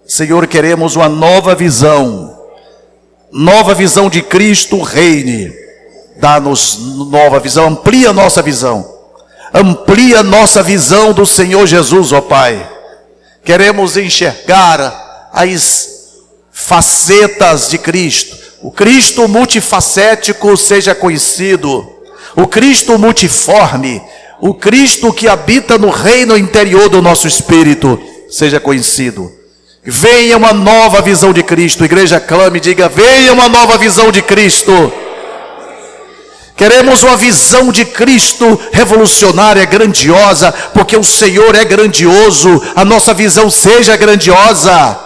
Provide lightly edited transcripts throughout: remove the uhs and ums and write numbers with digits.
Senhor, queremos uma nova visão de Cristo reine. Dá-nos nova visão, amplia nossa visão do Senhor Jesus, ó Pai. Queremos enxergar as facetas de Cristo. O Cristo multifacético seja conhecido, o Cristo multiforme, o Cristo que habita no reino interior do nosso espírito seja conhecido. Venha uma nova visão de Cristo. Igreja, clame e diga: venha uma nova visão de Cristo. Queremos uma visão de Cristo revolucionária, grandiosa, porque o Senhor é grandioso. A nossa visão seja grandiosa.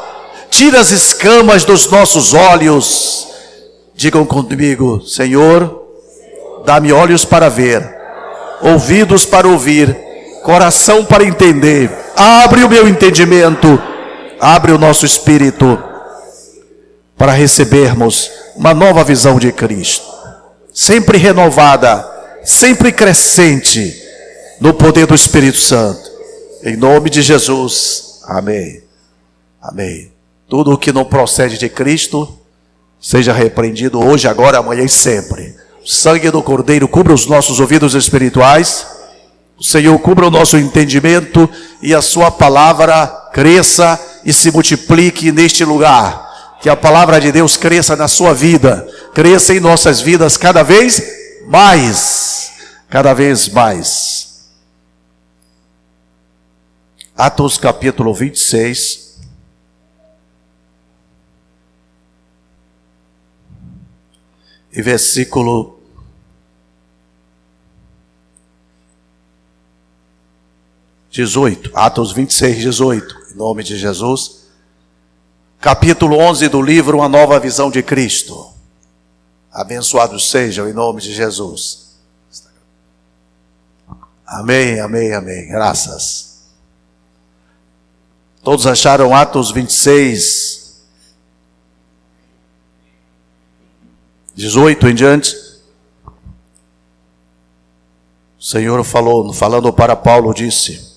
Tira as escamas dos nossos olhos. Digam comigo: Senhor, dá-me olhos para ver, ouvidos para ouvir, coração para entender. Abre o meu entendimento, abre o nosso espírito para recebermos uma nova visão de Cristo, sempre renovada, sempre crescente no poder do Espírito Santo. Em nome de Jesus, amém. Amém. Tudo o que não procede de Cristo seja repreendido hoje, agora, amanhã e sempre. O sangue do Cordeiro cubra os nossos ouvidos espirituais. O Senhor cubra o nosso entendimento e a sua palavra cresça e se multiplique neste lugar. Que a palavra de Deus cresça na sua vida, cresça em nossas vidas cada vez mais. Cada vez mais. Atos capítulo 26. E versículo 18, Atos 26, 18, em nome de Jesus. Capítulo 11 do livro Uma Nova Visão de Cristo. Abençoados sejam em nome de Jesus. Amém, amém, amém, graças. Todos acharam Atos 26, 18 em diante? O Senhor falando para Paulo, disse: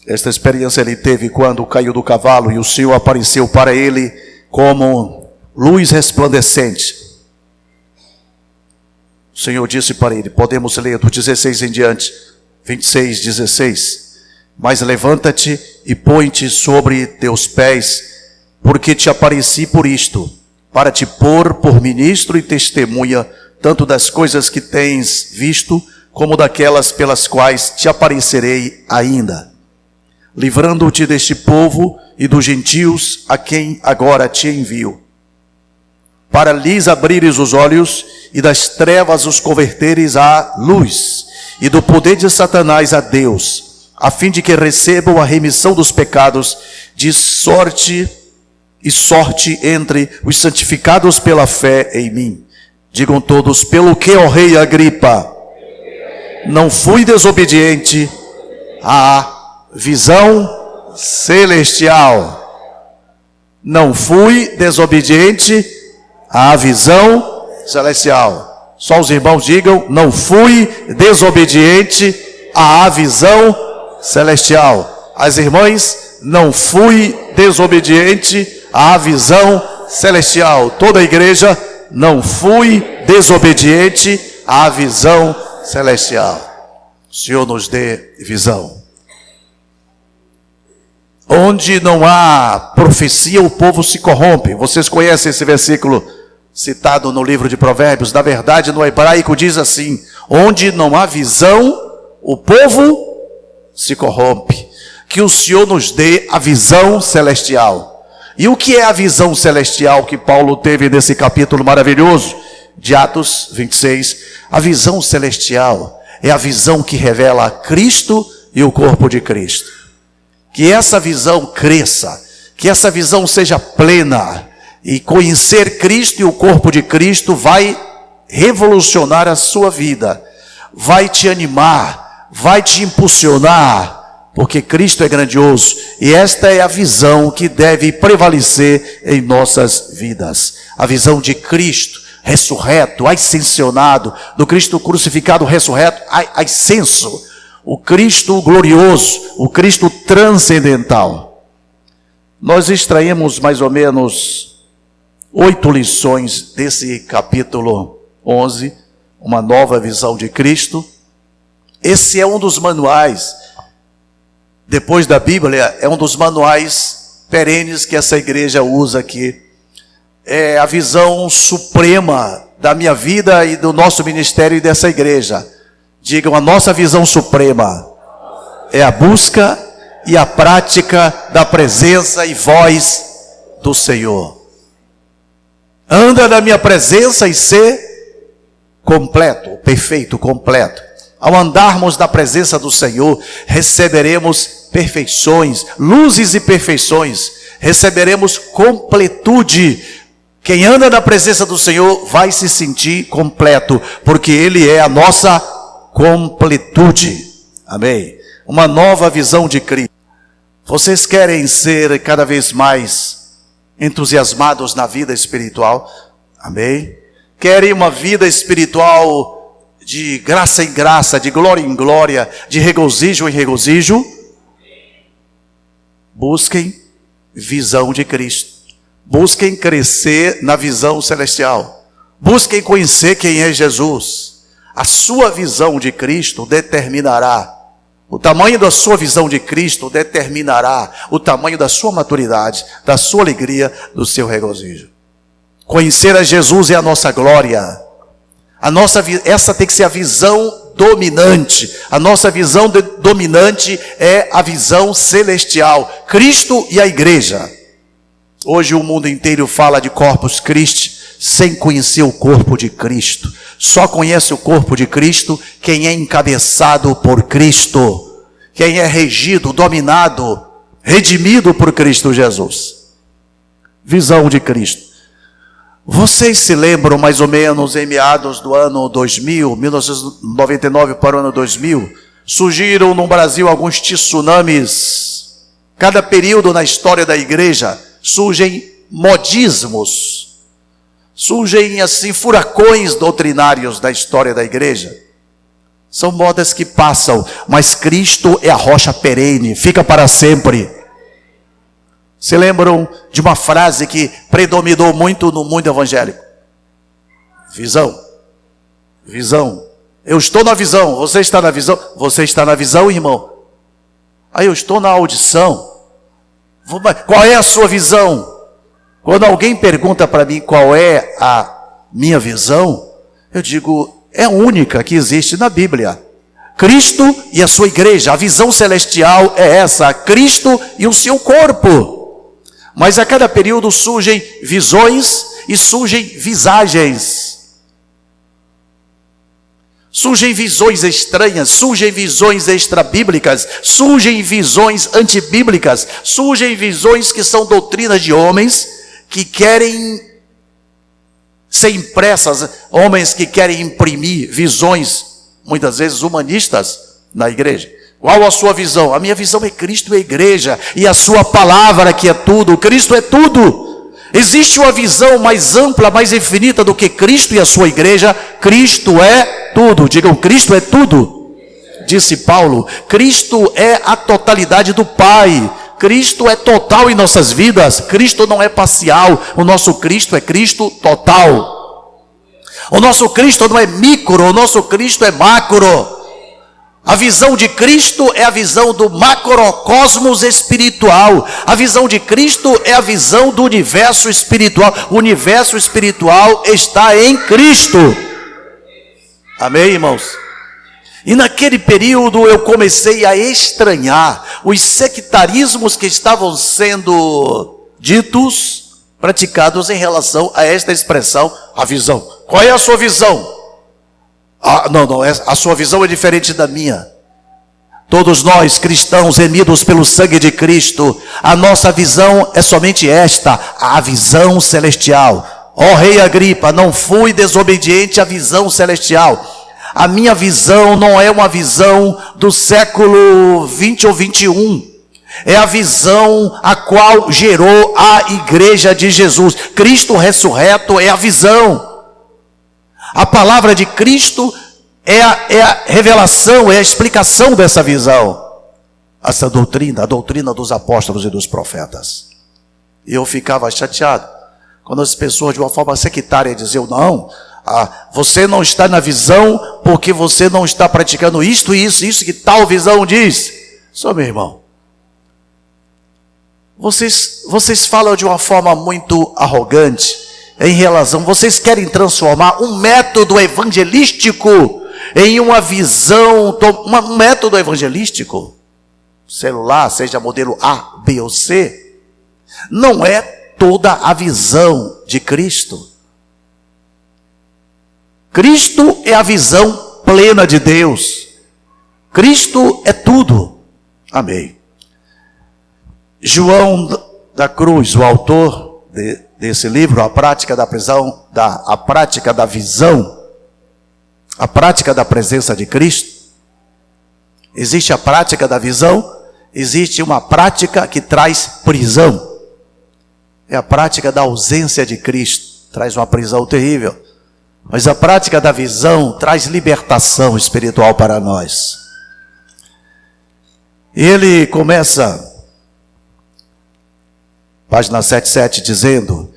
esta experiência ele teve quando caiu do cavalo e o Senhor apareceu para ele como luz resplandecente. O Senhor disse para ele, podemos ler do 16 em diante, 26, 16. Mas levanta-te e põe-te sobre teus pés, porque te apareci por isto, para te pôr por ministro e testemunha, tanto das coisas que tens visto, como daquelas pelas quais te aparecerei ainda, livrando-te deste povo e dos gentios, a quem agora te envio, para lhes abrires os olhos, e das trevas os converteres à luz, e do poder de Satanás a Deus, a fim de que recebam a remissão dos pecados, de sorte entre os santificados pela fé em mim. Digam todos: pelo que, ó rei Agripa, não fui desobediente à visão celestial. Não fui desobediente à visão celestial. Só os irmãos digam: não fui desobediente à visão celestial. As irmãs: não fui desobediente à visão celestial. Toda a igreja: não fui desobediente à visão celestial. O Senhor nos dê visão. Onde não há profecia, o povo se corrompe. Vocês conhecem esse versículo citado no livro de Provérbios? Na verdade, no hebraico diz assim: onde não há visão, o povo se corrompe. Que o Senhor nos dê a visão celestial. E o que é a visão celestial que Paulo teve nesse capítulo maravilhoso de Atos 26? A visão celestial é a visão que revela Cristo e o corpo de Cristo. Que essa visão cresça, que essa visão seja plena, e conhecer Cristo e o corpo de Cristo vai revolucionar a sua vida, vai te animar, vai te impulsionar, porque Cristo é grandioso, e esta é a visão que deve prevalecer em nossas vidas. A visão de Cristo ressurreto, ascensionado, do Cristo crucificado ressurreto, ascenso. o Cristo glorioso, o Cristo transcendental. Nós extraímmos mais ou menos 8 lições desse capítulo 11, uma nova visão de Cristo. Esse é um dos manuais, depois da Bíblia, é um dos manuais perenes que essa igreja usa aqui. É a visão suprema da minha vida e do nosso ministério e dessa igreja. Digam, a nossa visão suprema é a busca e a prática da presença e voz do Senhor. Anda na minha presença e ser completo, perfeito, completo. Ao andarmos na presença do Senhor, receberemos perfeições, luzes e perfeições. Receberemos completude. Quem anda na presença do Senhor vai se sentir completo, porque Ele é a nossa completude. Amém? Uma nova visão de Cristo. Vocês querem ser cada vez mais entusiasmados na vida espiritual? Amém? Querem uma vida espiritual de graça em graça, de glória em glória, de regozijo em regozijo? Busquem visão de Cristo. Busquem crescer na visão celestial. Busquem conhecer quem é Jesus. A sua visão de Cristo determinará, o tamanho da sua visão de Cristo determinará o tamanho da sua maturidade, da sua alegria, do seu regozijo. Conhecer a Jesus é a nossa glória. Essa tem que ser a visão dominante. A nossa visão dominante é a visão celestial. Cristo e a igreja. Hoje o mundo inteiro fala de Corpus Christi sem conhecer o corpo de Cristo. Só conhece o corpo de Cristo quem é encabeçado por Cristo, quem é regido, dominado, redimido por Cristo Jesus. Visão de Cristo. Vocês se lembram mais ou menos em meados do ano 2000, 1999 para o ano 2000, surgiram no Brasil alguns tsunamis. Cada período na história da igreja surgem modismos, surgem assim furacões doutrinários da história da igreja. São modas que passam, mas Cristo é a rocha perene, fica para sempre. Se lembram de uma frase que predominou muito no mundo evangélico? Visão. Visão. Eu estou na visão, você está na visão? Você está na visão, irmão? Aí eu estou na audição. Qual é a sua visão? Quando alguém pergunta para mim qual é a minha visão, eu digo, é a única que existe na Bíblia. Cristo e a sua igreja. A visão celestial é essa, Cristo e o seu corpo. Mas a cada período surgem visões e surgem visagens. Surgem visões estranhas, surgem visões extrabíblicas, surgem visões antibíblicas, surgem visões que são doutrinas de homens que querem ser impressas, homens que querem imprimir visões, muitas vezes humanistas, na igreja. Qual a sua visão? A minha visão é Cristo e a igreja, e a sua palavra que é tudo. Cristo é tudo. Existe uma visão mais ampla, mais infinita do que Cristo e a sua igreja. Cristo é tudo. Digam, Cristo é tudo. Disse Paulo, Cristo é a totalidade do Pai. Cristo é total em nossas vidas. Cristo não é parcial. O nosso Cristo é Cristo total. O nosso Cristo não é micro, o nosso Cristo é macro. A visão de Cristo é a visão do macrocosmos espiritual. A visão de Cristo é a visão do universo espiritual. O universo espiritual está em Cristo. Amém, irmãos? E naquele período eu comecei a estranhar os sectarismos que estavam sendo ditos, praticados em relação a esta expressão, a visão. Qual é a sua visão? A sua visão é diferente da minha. Todos nós cristãos remidos pelo sangue de Cristo, a nossa visão é somente esta, a visão celestial. Ó rei Agripa, não fui desobediente à visão celestial. A minha visão não é uma visão do século 20 ou 21. É a visão a qual gerou a igreja de Jesus. Cristo ressurreto é a visão. A palavra de Cristo é a revelação, é a explicação dessa visão. Essa doutrina, a doutrina dos apóstolos e dos profetas. E eu ficava chateado quando as pessoas de uma forma sectária diziam, não, você não está na visão porque você não está praticando isto e isso que tal visão diz. Só meu irmão, vocês falam de uma forma muito arrogante em relação, vocês querem transformar um método evangelístico em uma visão, um método evangelístico, celular, seja modelo A, B ou C, não é toda a visão de Cristo. Cristo é a visão plena de Deus. Cristo é tudo. Amém. João da Cruz, o autor desse livro, A Prática da Prisão, a Prática da Visão, a prática da presença de Cristo. Existe a prática da visão, existe uma prática que traz prisão. É a prática da ausência de Cristo, traz uma prisão terrível. Mas a prática da visão traz libertação espiritual para nós. Ele começa, página 77, dizendo,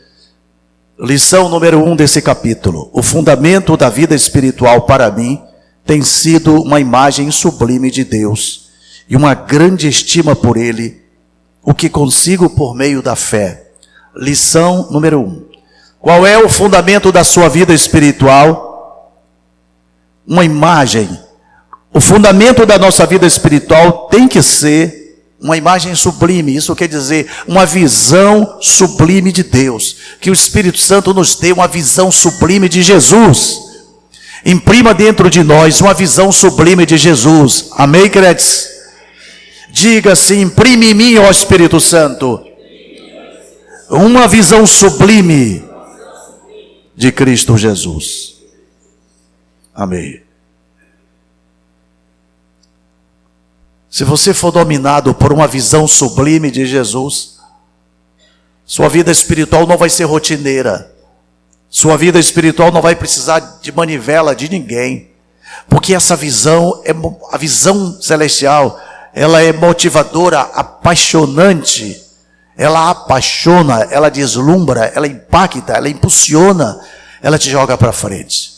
lição número 1 desse capítulo: o fundamento da vida espiritual para mim tem sido uma imagem sublime de Deus e uma grande estima por Ele, o que consigo por meio da fé. Lição número 1. Qual é o fundamento da sua vida espiritual? Uma imagem. O fundamento da nossa vida espiritual tem que ser uma imagem sublime. Isso quer dizer uma visão sublime de Deus. Que o Espírito Santo nos dê uma visão sublime de Jesus. Imprima dentro de nós uma visão sublime de Jesus. Amém, crentes? Diga assim: imprime em mim, ó Espírito Santo, uma visão sublime de Cristo Jesus. Amém. Se você for dominado por uma visão sublime de Jesus, sua vida espiritual não vai ser rotineira. Sua vida espiritual não vai precisar de manivela de ninguém. Porque essa visão, a visão celestial, ela é motivadora, apaixonante. Ela apaixona, ela deslumbra, ela impacta, ela impulsiona, ela te joga para frente.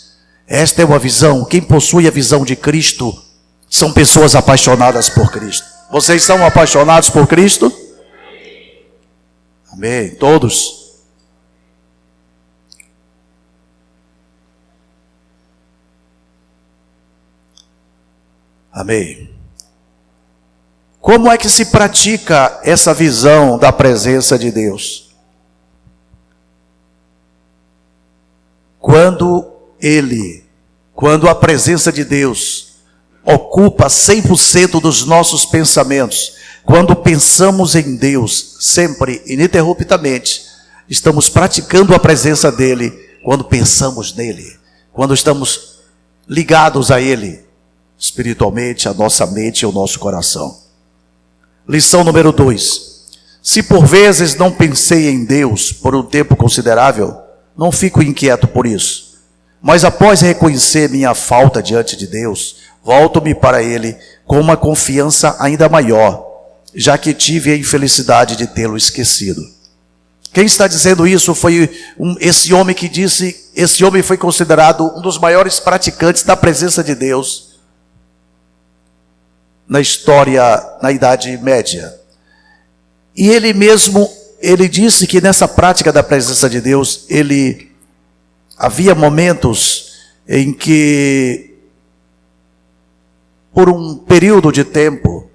Esta é uma visão. Quem possui a visão de Cristo são pessoas apaixonadas por Cristo. Vocês são apaixonados por Cristo? Amém. Todos. Amém. Como é que se pratica essa visão da presença de Deus? Quando a presença de Deus ocupa 100% dos nossos pensamentos, quando pensamos em Deus, sempre, ininterruptamente, estamos praticando a presença dEle, quando pensamos nele, quando estamos ligados a Ele, espiritualmente, a nossa mente e o nosso coração. Lição número 2. Se por vezes não pensei em Deus por um tempo considerável, não fico inquieto por isso. Mas após reconhecer minha falta diante de Deus, volto-me para Ele com uma confiança ainda maior, já que tive a infelicidade de tê-lo esquecido. Quem está dizendo isso foi esse homem que disse, esse homem foi considerado um dos maiores praticantes da presença de Deus na história, na Idade Média. E ele mesmo, ele disse que nessa prática da presença de Deus, havia momentos em que, por um período de tempo,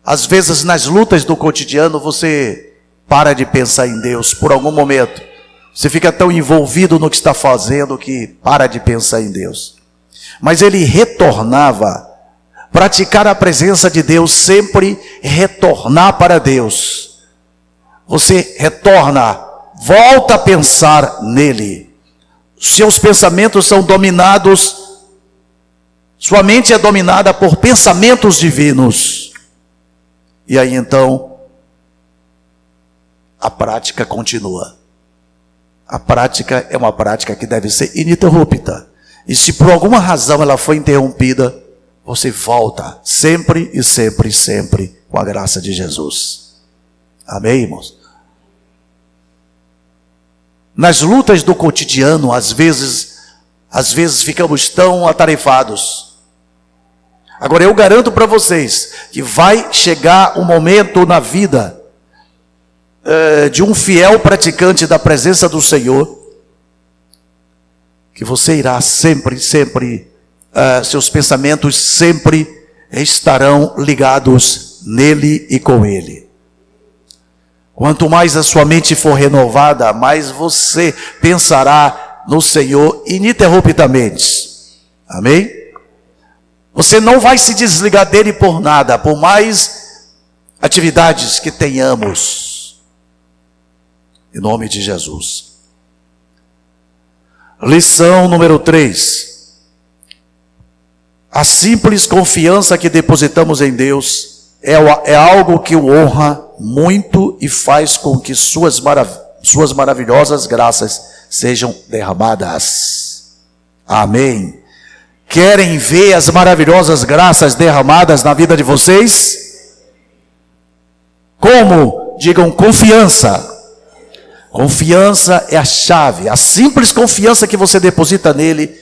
às vezes nas lutas do cotidiano, você para de pensar em Deus por algum momento. Você fica tão envolvido no que está fazendo que para de pensar em Deus. Mas ele retornava. Praticar a presença de Deus, sempre retornar para Deus. Você retorna, volta a pensar nele. Seus pensamentos são dominados, sua mente é dominada por pensamentos divinos. E aí então, a prática continua. A prática é uma prática que deve ser ininterrupta. E se por alguma razão ela foi interrompida, você volta sempre e sempre e sempre com a graça de Jesus. Amém, irmãos? Nas lutas do cotidiano, às vezes ficamos tão atarefados. Agora eu garanto para vocês que vai chegar um momento na vida de um fiel praticante da presença do Senhor, que você irá sempre, seus pensamentos sempre estarão ligados nele e com ele. Quanto mais a sua mente for renovada, mais você pensará no Senhor ininterruptamente. Amém? Você não vai se desligar dele por nada, por mais atividades que tenhamos. Em nome de Jesus. Lição número 3. A simples confiança que depositamos em Deus é algo que o honra muito e faz com que suas maravilhosas graças sejam derramadas. Amém. Querem ver as maravilhosas graças derramadas na vida de vocês? Como? Digam confiança. Confiança é a chave. A simples confiança que você deposita nele,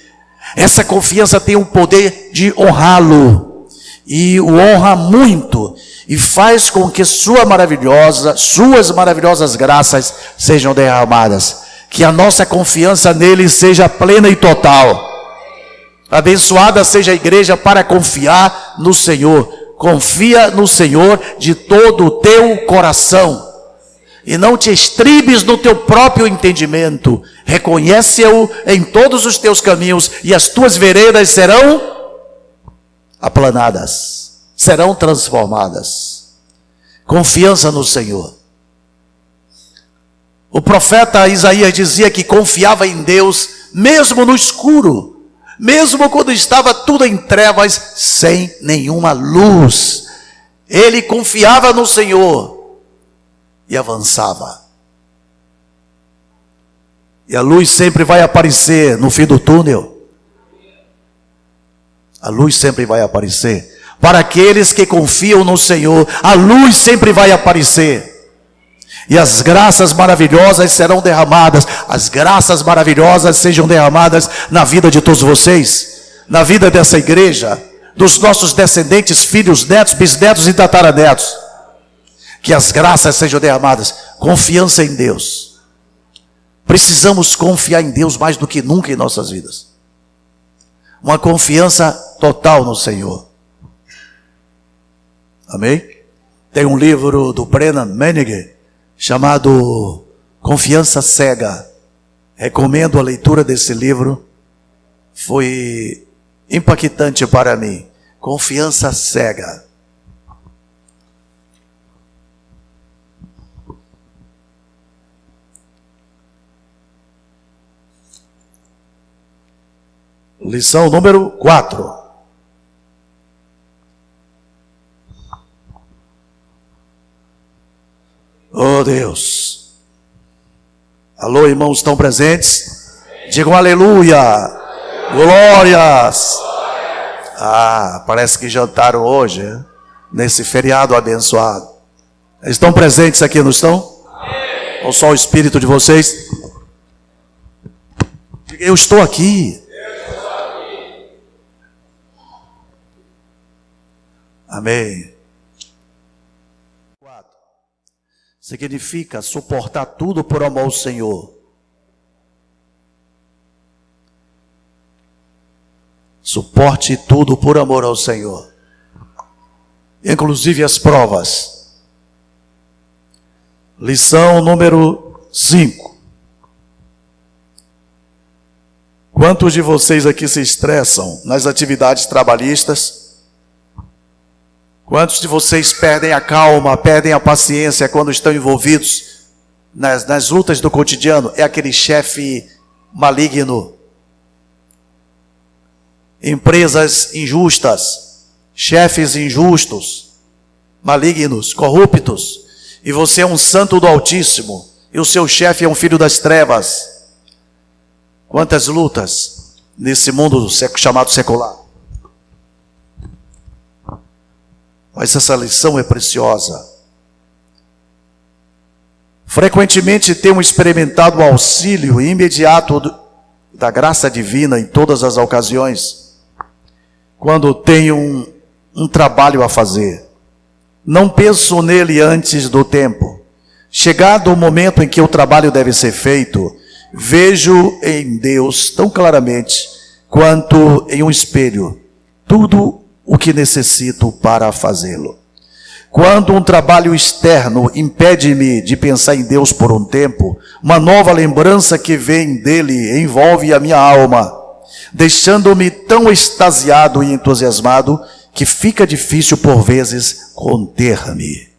essa confiança tem o poder de honrá-lo. E o honra muito. E faz com que suas maravilhosas graças sejam derramadas. Que a nossa confiança nele seja plena e total. Abençoada seja a igreja para confiar no Senhor. Confia no Senhor de todo o teu coração. E não te estribes no teu próprio entendimento. Reconhece-o em todos os teus caminhos, e as tuas veredas serão aplanadas, serão transformadas. Confiança no Senhor. O profeta Isaías dizia que confiava em Deus, mesmo no escuro, mesmo quando estava tudo em trevas, sem nenhuma luz. Ele confiava no Senhor e avançava. E a luz sempre vai aparecer no fim do túnel. A luz sempre vai aparecer. Para aqueles que confiam no Senhor, a luz sempre vai aparecer. E as graças maravilhosas serão derramadas. As graças maravilhosas sejam derramadas na vida de todos vocês, na vida dessa igreja, dos nossos descendentes, filhos, netos, bisnetos e tataranetos. Que as graças sejam derramadas. Confiança em Deus. Precisamos confiar em Deus mais do que nunca em nossas vidas. Uma confiança total no Senhor. Amém? Tem um livro do Brennan Manning chamado Confiança Cega. Recomendo a leitura desse livro. Foi impactante para mim. Confiança cega. Lição número 4. Oh Deus. Alô, irmãos, estão presentes? Digam aleluia. Glórias. Ah, parece que jantaram hoje, hein? Nesse feriado abençoado. Estão presentes aqui, não estão? Ou só o espírito de vocês? Eu estou aqui. Amém. 4. Significa suportar tudo por amor ao Senhor. Suporte tudo por amor ao Senhor. Inclusive as provas. Lição número 5. Quantos de vocês aqui se estressam nas atividades trabalhistas? Quantos de vocês perdem a calma, perdem a paciência quando estão envolvidos nas lutas do cotidiano? É aquele chefe maligno. Empresas injustas, chefes injustos, malignos, corruptos. E você é um santo do Altíssimo. E o seu chefe é um filho das trevas. Quantas lutas. nesse mundo chamado secular. Mas essa lição é preciosa. Frequentemente tenho experimentado o auxílio imediato da graça divina em todas as ocasiões, quando tenho um trabalho a fazer. Não penso nele antes do tempo. Chegado o momento em que o trabalho deve ser feito, vejo em Deus tão claramente quanto em um espelho tudo o que necessito para fazê-lo. Quando um trabalho externo impede-me de pensar em Deus por um tempo, uma nova lembrança que vem dele envolve a minha alma, deixando-me tão extasiado e entusiasmado que fica difícil por vezes conter-me.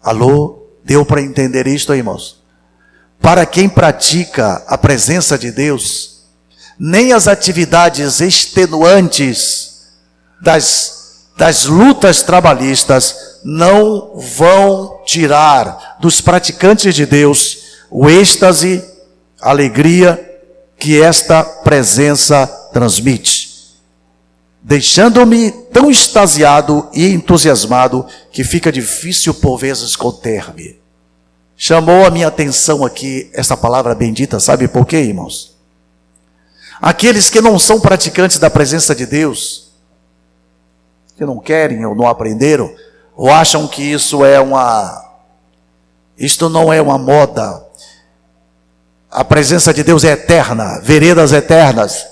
Alô? Deu para entender isto, irmãos? Para quem pratica a presença de Deus, nem as atividades extenuantes das lutas trabalhistas não vão tirar dos praticantes de Deus o êxtase, a alegria que esta presença transmite, deixando-me tão extasiado e entusiasmado que fica difícil por vezes conter-me. Chamou a minha atenção aqui essa palavra bendita, sabe por quê, irmãos? Aqueles que não são praticantes da presença de Deus, que não querem ou não aprenderam, ou acham que isto não é uma moda. A presença de Deus é eterna, veredas eternas.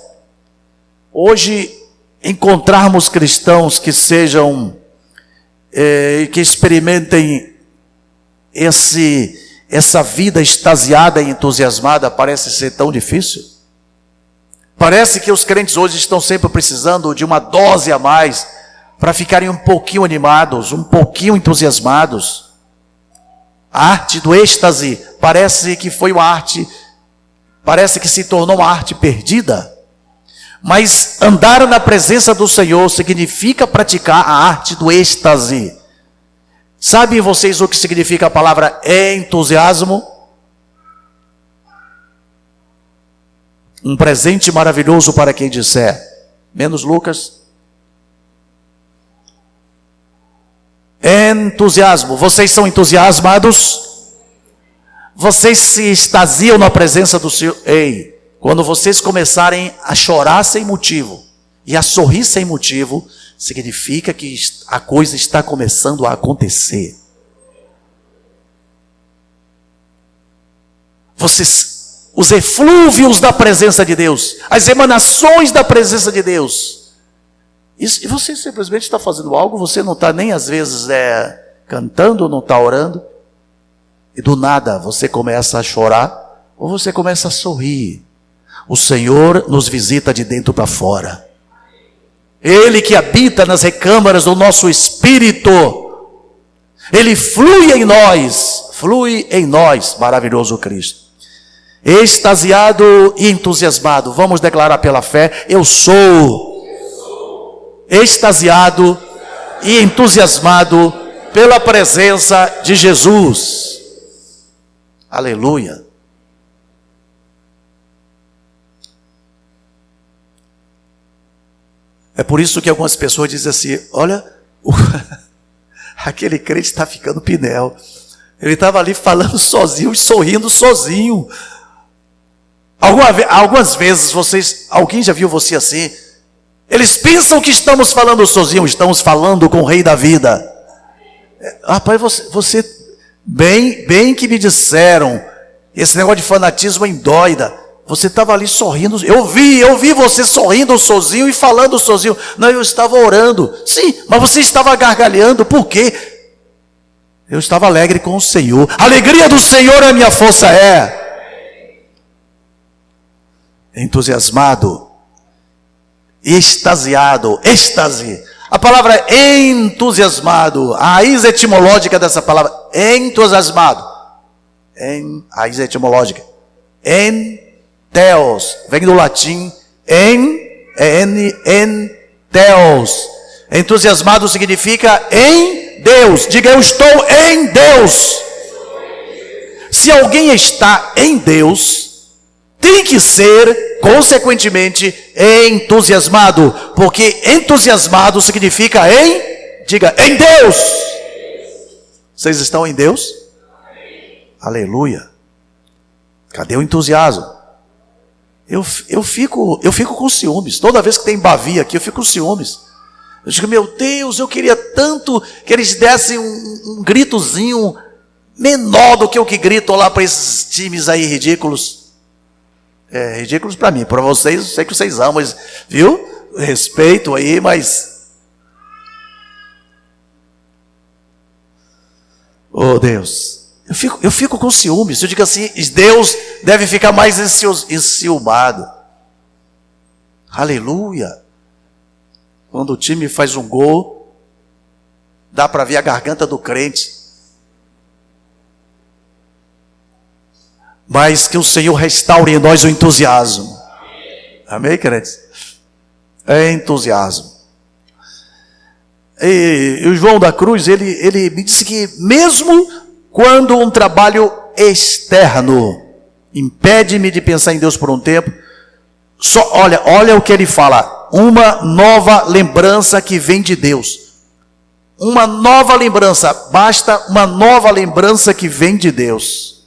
Hoje, encontrarmos cristãos que sejam, que experimentem essa vida extasiada e entusiasmada, parece ser tão difícil. Parece que os crentes hoje estão sempre precisando de uma dose a mais, para ficarem um pouquinho animados, um pouquinho entusiasmados. A arte do êxtase parece que se tornou uma arte perdida. Mas andar na presença do Senhor significa praticar a arte do êxtase. Sabem vocês o que significa a palavra entusiasmo? Um presente maravilhoso para quem disser. Menos Lucas. Entusiasmo. Vocês são entusiasmados? Vocês se extasiam na presença do Senhor? Ei, quando vocês começarem a chorar sem motivo e a sorrir sem motivo, significa que a coisa está começando a acontecer. Os eflúvios da presença de Deus, as emanações da presença de Deus. E você simplesmente está fazendo algo, você não está nem às vezes cantando, não está orando, e do nada você começa a chorar, ou você começa a sorrir. O Senhor nos visita de dentro para fora. Ele que habita nas recâmaras do nosso espírito, Ele flui em nós, maravilhoso Cristo. Extasiado e entusiasmado, vamos declarar pela fé, eu sou extasiado e entusiasmado pela presença de Jesus. Aleluia. É por isso que algumas pessoas dizem assim, olha, aquele crente está ficando pinel. Ele estava ali falando sozinho, sorrindo sozinho. Algumas vezes alguém já viu você assim? Eles pensam que estamos falando sozinho, estamos falando com o Rei da vida. Rapaz, você bem que me disseram, esse negócio de fanatismo endoida. Você estava ali sorrindo, eu vi você sorrindo sozinho e falando sozinho. Não, eu estava orando. Sim, mas você estava gargalhando, por quê? Eu estava alegre com o Senhor. A alegria do Senhor é a minha força, entusiasmado, extasiado, êxtase. A palavra entusiasmado, a raiz etimológica dessa palavra, entusiasmado, a raiz etimológica, enteos, vem do latim, enteos. Entusiasmado significa em Deus. Diga, eu estou em Deus. Se alguém está em Deus, tem que ser, consequentemente, entusiasmado, porque entusiasmado significa diga, em Deus. Vocês estão em Deus? Aleluia. Cadê o entusiasmo? Eu fico com ciúmes. Toda vez que tem bavia aqui, eu fico com ciúmes. Eu digo, meu Deus, eu queria tanto que eles dessem um gritozinho menor do que o que gritam lá para esses times aí ridículos. Ridículos para mim, para vocês, eu sei que vocês amam, mas, viu? Respeito aí, mas... Oh Deus, eu fico com ciúmes. Eu digo assim, Deus deve ficar mais enciumado. Aleluia. Quando o time faz um gol, dá para ver a garganta do crente. Mas que o Senhor restaure em nós o entusiasmo. Amém, crentes? É entusiasmo. E o João da Cruz, ele me disse que mesmo quando um trabalho externo impede-me de pensar em Deus por um tempo, olha o que ele fala, uma nova lembrança que vem de Deus. Uma nova lembrança, basta uma nova lembrança que vem de Deus.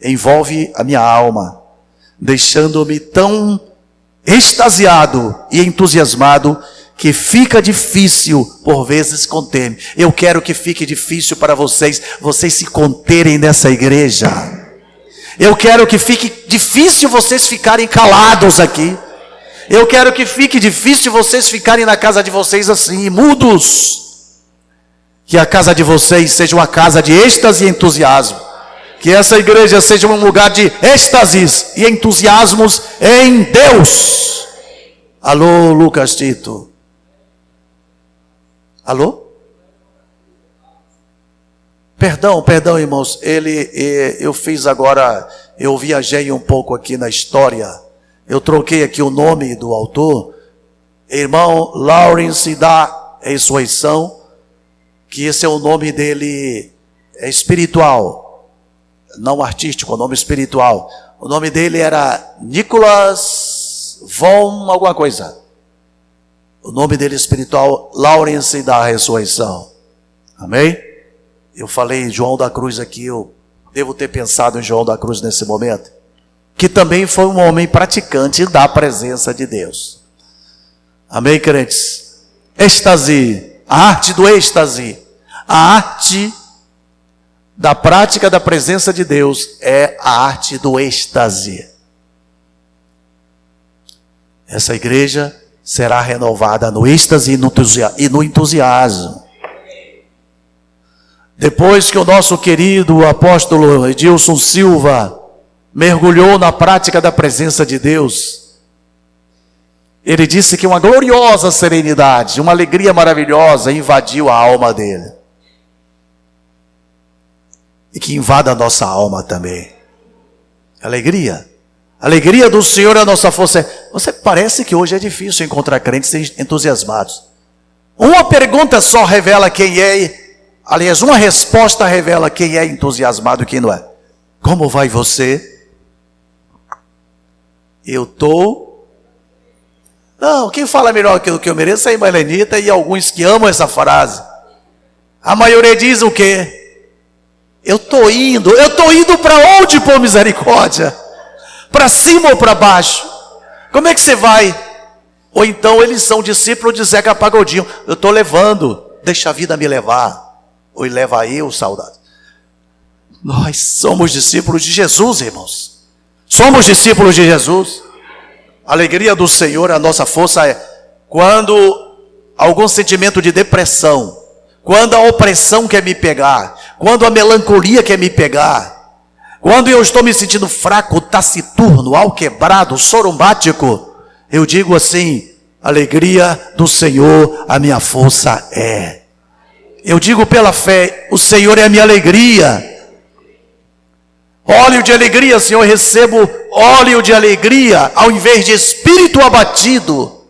Envolve a minha alma, deixando-me tão extasiado e entusiasmado que fica difícil por vezes conter-me. Eu quero que fique difícil para vocês se conterem nessa igreja. Eu quero que fique difícil vocês ficarem calados aqui. Eu quero que fique difícil vocês ficarem na casa de vocês assim, mudos. Que a casa de vocês seja uma casa de êxtase e entusiasmo. Que essa igreja seja um lugar de êxtases e entusiasmos em Deus. Alô, Lucas Tito. Alô? Perdão, irmãos. Eu fiz agora, eu viajei um pouco aqui na história. Eu troquei aqui o nome do autor. Irmão Lawrence da Ressurreição. Que esse é o nome dele, é espiritual. Não artístico, o nome espiritual. O nome dele era Nicholas von alguma coisa. O nome dele espiritual, Lawrence da Ressurreição. Amém? Eu falei João da Cruz aqui, eu devo ter pensado em João da Cruz nesse momento. Que também foi um homem praticante da presença de Deus. Amém, crentes? Êxtase, a arte do êxtase, a arte da prática da presença de Deus é a arte do êxtase. Essa igreja será renovada no êxtase e no entusiasmo. Depois que o nosso querido apóstolo Edilson Silva mergulhou na prática da presença de Deus, ele disse que uma gloriosa serenidade, uma alegria maravilhosa invadiu a alma dele. E que invada a nossa alma também. Alegria. Alegria do Senhor é a nossa força. Você parece que hoje é difícil encontrar crentes entusiasmados. Uma pergunta só revela quem é. Aliás, uma resposta revela quem é entusiasmado e quem não é. Como vai você? Eu estou. Não, quem fala melhor do que eu mereço é a irmã Helenita e alguns que amam essa frase. A maioria diz o quê? Eu estou indo para onde, por misericórdia? Para cima ou para baixo? Como é que você vai? Ou então eles são discípulos de Zeca Pagodinho. Eu estou levando, deixa a vida me levar. Ou leva eu, saudade. Nós somos discípulos de Jesus, irmãos. Somos discípulos de Jesus. A alegria do Senhor, a nossa força é quando algum sentimento de depressão, quando a opressão quer me pegar, quando a melancolia quer me pegar, quando eu estou me sentindo fraco, taciturno, alquebrado, sorumbático, eu digo assim, alegria do Senhor, a minha força é. Eu digo pela fé, o Senhor é a minha alegria. Óleo de alegria, Senhor, eu recebo óleo de alegria, ao invés de espírito abatido.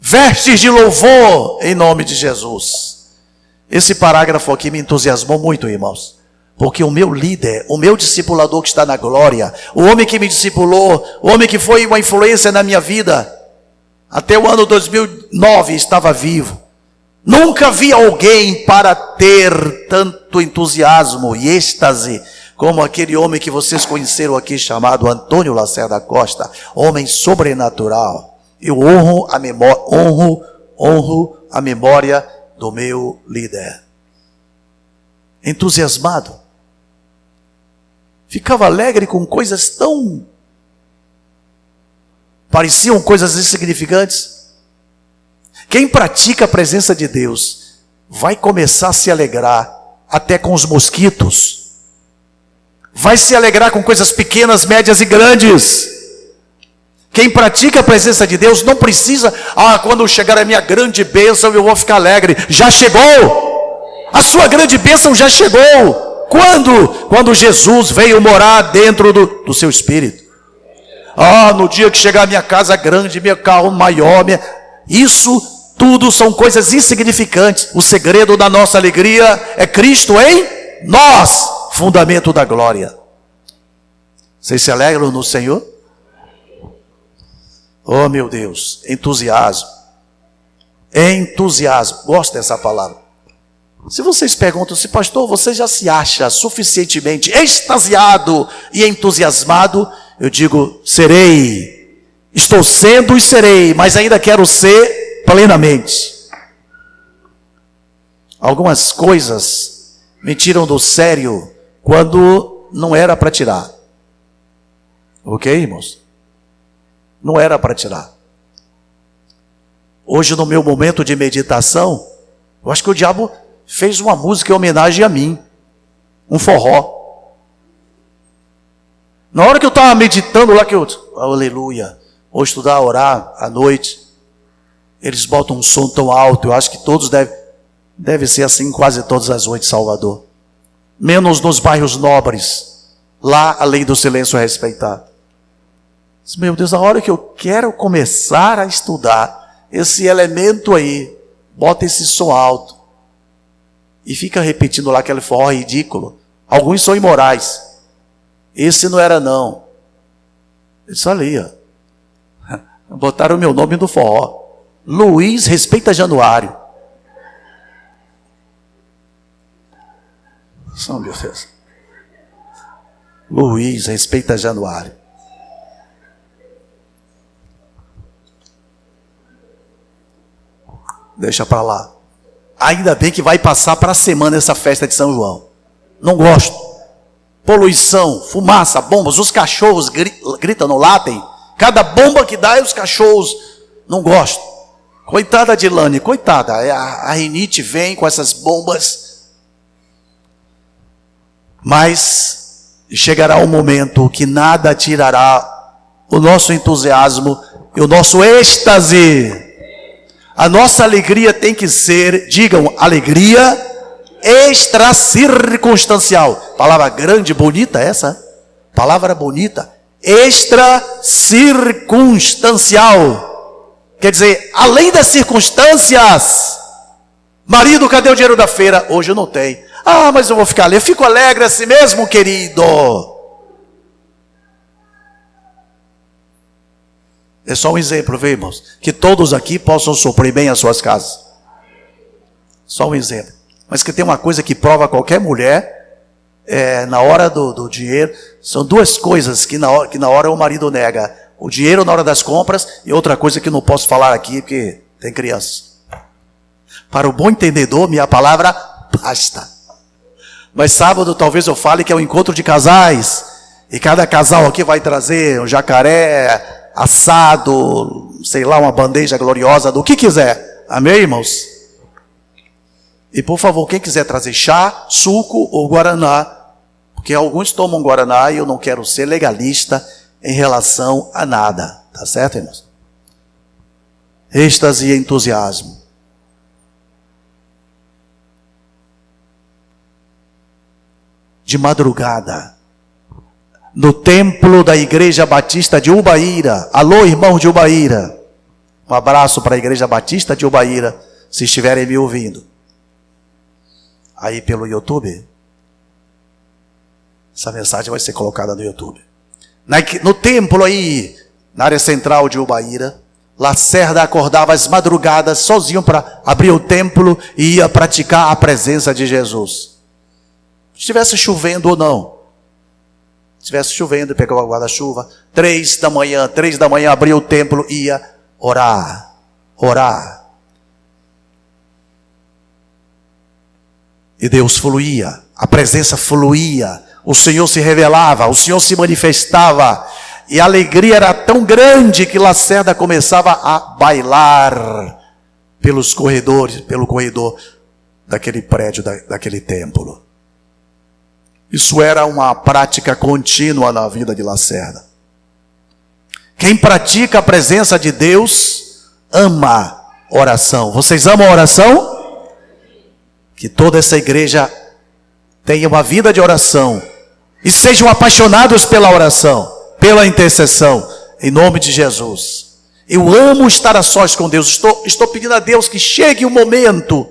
Vestes de louvor, em nome de Jesus. Esse parágrafo aqui me entusiasmou muito, irmãos. Porque o meu líder, o meu discipulador que está na glória, o homem que me discipulou, o homem que foi uma influência na minha vida, até o ano 2009 estava vivo. Nunca vi alguém para ter tanto entusiasmo e êxtase como aquele homem que vocês conheceram aqui, chamado Antônio Lacerda Costa, homem sobrenatural. Eu honro a memória do meu líder. Entusiasmado. Ficava alegre com coisas tão... pareciam coisas insignificantes. Quem pratica a presença de Deus vai começar a se alegrar até com os mosquitos. Vai se alegrar com coisas pequenas, médias e grandes. Quem pratica a presença de Deus não precisa, quando chegar a minha grande bênção eu vou ficar alegre. Já chegou. A sua grande bênção já chegou. Quando? Quando Jesus veio morar dentro do seu espírito. No dia que chegar a minha casa grande, meu carro maior, isso tudo são coisas insignificantes. O segredo da nossa alegria é Cristo em nós, fundamento da glória. Vocês se alegram no Senhor? Oh meu Deus, entusiasmo. Entusiasmo, gosto dessa palavra. Se vocês perguntam, se pastor, você já se acha suficientemente extasiado e entusiasmado? Eu digo, serei. Estou sendo e serei, mas ainda quero ser plenamente. Algumas coisas me tiram do sério quando não era para tirar. Ok, irmãos? Não era para tirar. Hoje, no meu momento de meditação, eu acho que o diabo fez uma música em homenagem a mim. Um forró. Na hora que eu estava meditando lá, aleluia, vou estudar, orar à noite, eles botam um som tão alto, eu acho que todos deve ser assim quase todas as noites em Salvador. Menos nos bairros nobres. Lá a lei do silêncio é respeitada. Meu Deus, a hora que eu quero começar a estudar, esse elemento aí, bota esse som alto. E fica repetindo lá aquele forró ridículo. Alguns são imorais. Esse não era não. Isso ali, ó. Botaram o meu nome no forró. Luiz respeita Januário. São meu Deus. Luiz respeita Januário. Deixa para lá. Ainda bem que vai passar para a semana essa festa de São João. Não gosto. Poluição, fumaça, bombas, os cachorros gritam, não latem. Cada bomba que dá, os cachorros, não gosto. Coitada de Lani, coitada. A rinite vem com essas bombas. Mas chegará um momento que nada tirará o nosso entusiasmo e o nosso êxtase. A nossa alegria tem que ser, digam, alegria extracircunstancial. Palavra grande, bonita essa. Palavra bonita. Extracircunstancial. Quer dizer, além das circunstâncias. Marido, cadê o dinheiro da feira? Hoje eu não tenho. Mas eu vou ficar alegre. Eu fico alegre assim mesmo, querido. É só um exemplo, viu, irmãos? Que todos aqui possam suprir bem as suas casas. Só um exemplo. Mas que tem uma coisa que prova qualquer mulher, na hora do dinheiro, são duas coisas que na hora o marido nega. O dinheiro na hora das compras e outra coisa que não posso falar aqui, porque tem crianças. Para o bom entendedor, minha palavra basta. Mas sábado talvez eu fale que é um encontro de casais. E cada casal aqui vai trazer um jacaré assado, sei lá, uma bandeja gloriosa, do que quiser. Amém, irmãos? E por favor, quem quiser trazer chá, suco ou guaraná, porque alguns tomam guaraná e eu não quero ser legalista em relação a nada. Tá certo, irmãos? Êxtase e entusiasmo. De madrugada, no templo da Igreja Batista de Ubaíra. Alô, irmão de Ubaíra. Um abraço para a Igreja Batista de Ubaíra, se estiverem me ouvindo. Aí pelo YouTube. Essa mensagem vai ser colocada no YouTube. No templo aí, na área central de Ubaíra, Lacerda acordava às madrugadas sozinho para abrir o templo e ia praticar a presença de Jesus. Se estivesse chovendo ou não. Se estivesse chovendo, pegava o guarda-chuva. 3 da manhã, abria o templo e ia orar. E Deus fluía, a presença fluía, o Senhor se revelava, o Senhor se manifestava. E a alegria era tão grande que Lacerda começava a bailar pelo corredor daquele prédio, daquele templo. Isso era uma prática contínua na vida de Lacerda. Quem pratica a presença de Deus, ama oração. Vocês amam a oração? Que toda essa igreja tenha uma vida de oração. E sejam apaixonados pela oração, pela intercessão, em nome de Jesus. Eu amo estar a sós com Deus. Estou pedindo a Deus que chegue o momento,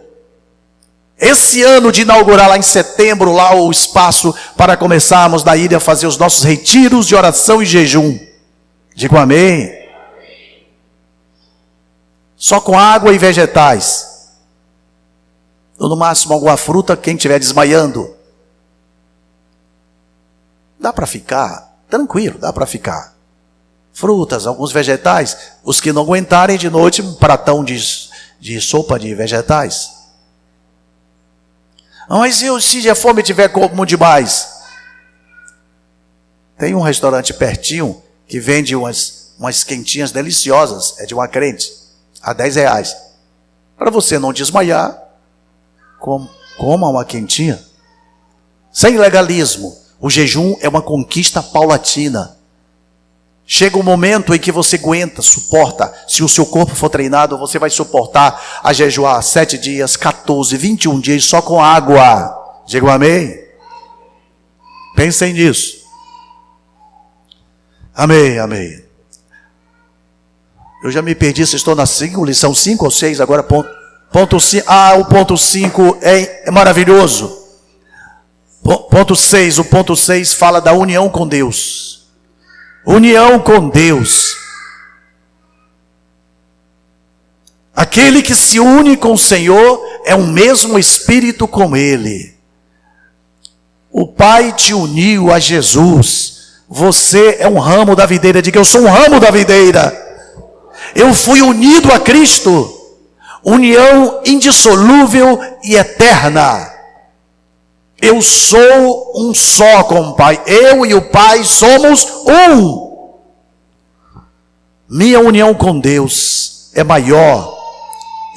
esse ano, de inaugurar lá em setembro, lá o espaço para começarmos na ilha a fazer os nossos retiros de oração e jejum. Digo amém. Só com água e vegetais. Ou no máximo alguma fruta, quem estiver desmaiando. Dá para ficar tranquilo, dá para ficar. Frutas, alguns vegetais. Os que não aguentarem de noite, um pratão de sopa de vegetais. Mas se a fome tiver como demais? Tem um restaurante pertinho que vende umas quentinhas deliciosas. É de uma crente. A R$10. Para você não desmaiar, coma uma quentinha. Sem legalismo. O jejum é uma conquista paulatina. Chega um momento em que você aguenta, suporta. Se o seu corpo for treinado, você vai suportar a jejuar 7 dias, 14, 21 dias só com água. Digo amém? Pensem nisso. Amém, amém. Eu já me perdi se estou na lição 5 ou 6, agora ponto 5. O ponto 5 é maravilhoso. Ponto 6, o ponto 6 fala da união com Deus. União com Deus. Aquele que se une com o Senhor é o mesmo Espírito com Ele. O Pai te uniu a Jesus. Você é um ramo da videira. Diga, eu sou um ramo da videira. Eu fui unido a Cristo. União indissolúvel e eterna. Eu sou um só com o Pai. Eu e o Pai somos um. Minha união com Deus é maior.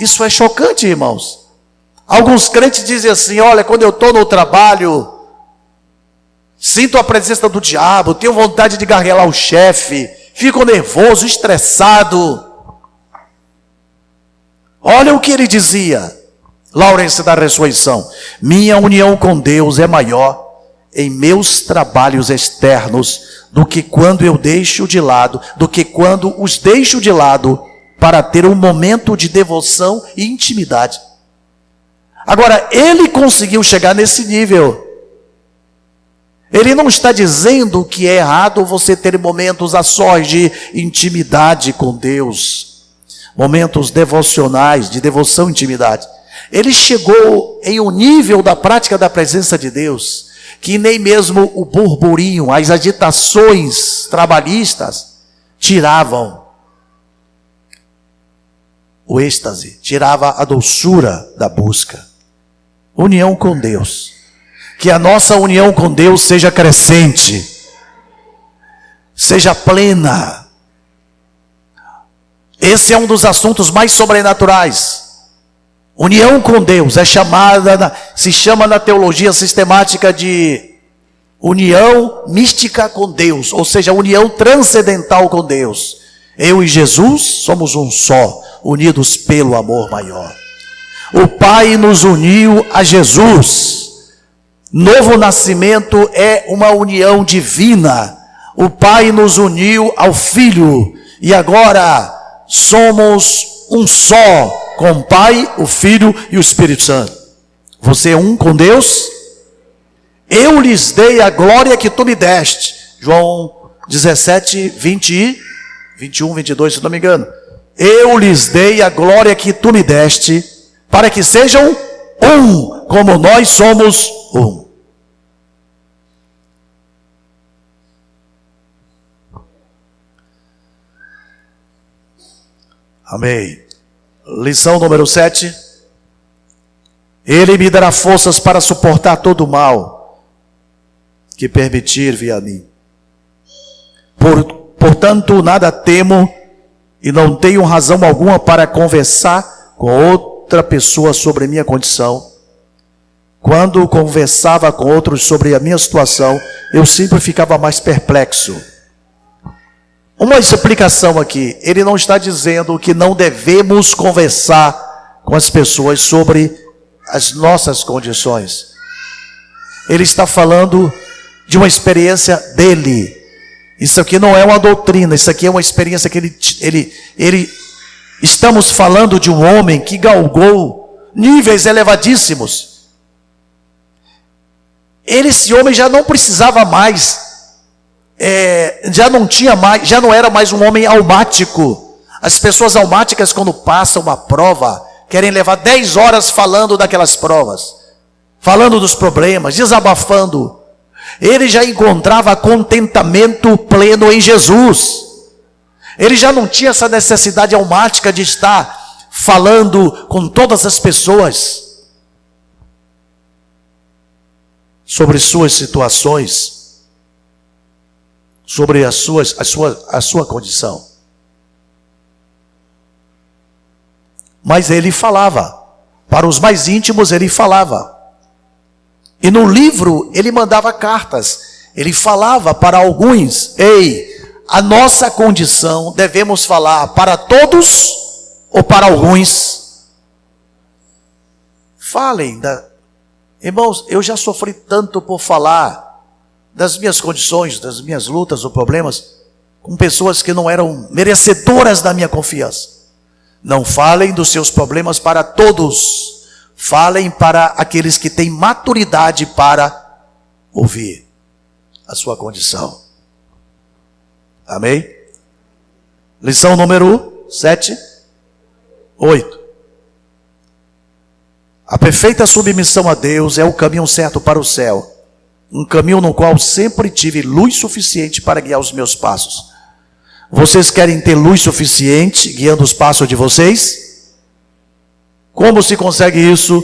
Isso é chocante, irmãos. Alguns crentes dizem assim: olha, quando eu estou no trabalho, sinto a presença do diabo, tenho vontade de garrelar o chefe, fico nervoso, estressado. Olha o que ele dizia, Lawrence da Ressurreição: minha união com Deus é maior em meus trabalhos externos do que quando eu deixo de lado, do que quando os deixo de lado para ter um momento de devoção e intimidade. Agora, ele conseguiu chegar nesse nível. Ele não está dizendo que é errado você ter momentos a sós de intimidade com Deus, momentos devocionais, de devoção e intimidade. Ele chegou em um nível da prática da presença de Deus, que nem mesmo o burburinho, as agitações trabalhistas, tiravam o êxtase, tirava a doçura da busca. União com Deus. Que a nossa união com Deus seja crescente, seja plena. Esse é um dos assuntos mais sobrenaturais. União com Deus é se chama na teologia sistemática de união mística com Deus, ou seja, união transcendental com Deus. Eu e Jesus somos um só, unidos pelo amor maior. O Pai nos uniu a Jesus. Novo nascimento é uma união divina. O Pai nos uniu ao Filho. E agora somos um só com o Pai, o Filho e o Espírito Santo. Você é um com Deus? Eu lhes dei a glória que tu me deste. João 17, 20, 21, 22, se não me engano. Eu lhes dei a glória que tu me deste, para que sejam um, como nós somos um. Amém. Lição número 7. Ele me dará forças para suportar todo o mal que permitir vir a mim. Portanto, nada temo e não tenho razão alguma para conversar com outra pessoa sobre a minha condição. Quando conversava com outros sobre a minha situação, eu sempre ficava mais perplexo. Uma explicação aqui, ele não está dizendo que não devemos conversar com as pessoas sobre as nossas condições. Ele está falando de uma experiência dele. Isso aqui não é uma doutrina, isso aqui é uma experiência que ele estamos falando de um homem que galgou níveis elevadíssimos. Esse homem já não precisava mais, já não era mais um homem almático. As pessoas almáticas, quando passam uma prova, querem levar 10 horas falando daquelas provas, falando dos problemas, desabafando. Ele já encontrava contentamento pleno em Jesus. Ele já não tinha essa necessidade almática de estar falando com todas as pessoas sobre suas situações, sobre a sua condição. Mas ele falava, para os mais íntimos ele falava. E no livro ele mandava cartas, ele falava para alguns: ei, a nossa condição devemos falar para todos ou para alguns? Falem, irmãos, eu já sofri tanto por falar das minhas condições, das minhas lutas ou problemas, com pessoas que não eram merecedoras da minha confiança. Não falem dos seus problemas para todos. Falem para aqueles que têm maturidade para ouvir a sua condição. Amém? Lição número 7, 8. A perfeita submissão a Deus é o caminho certo para o céu. Um caminho no qual sempre tive luz suficiente para guiar os meus passos. Vocês querem ter luz suficiente guiando os passos de vocês? Como se consegue isso?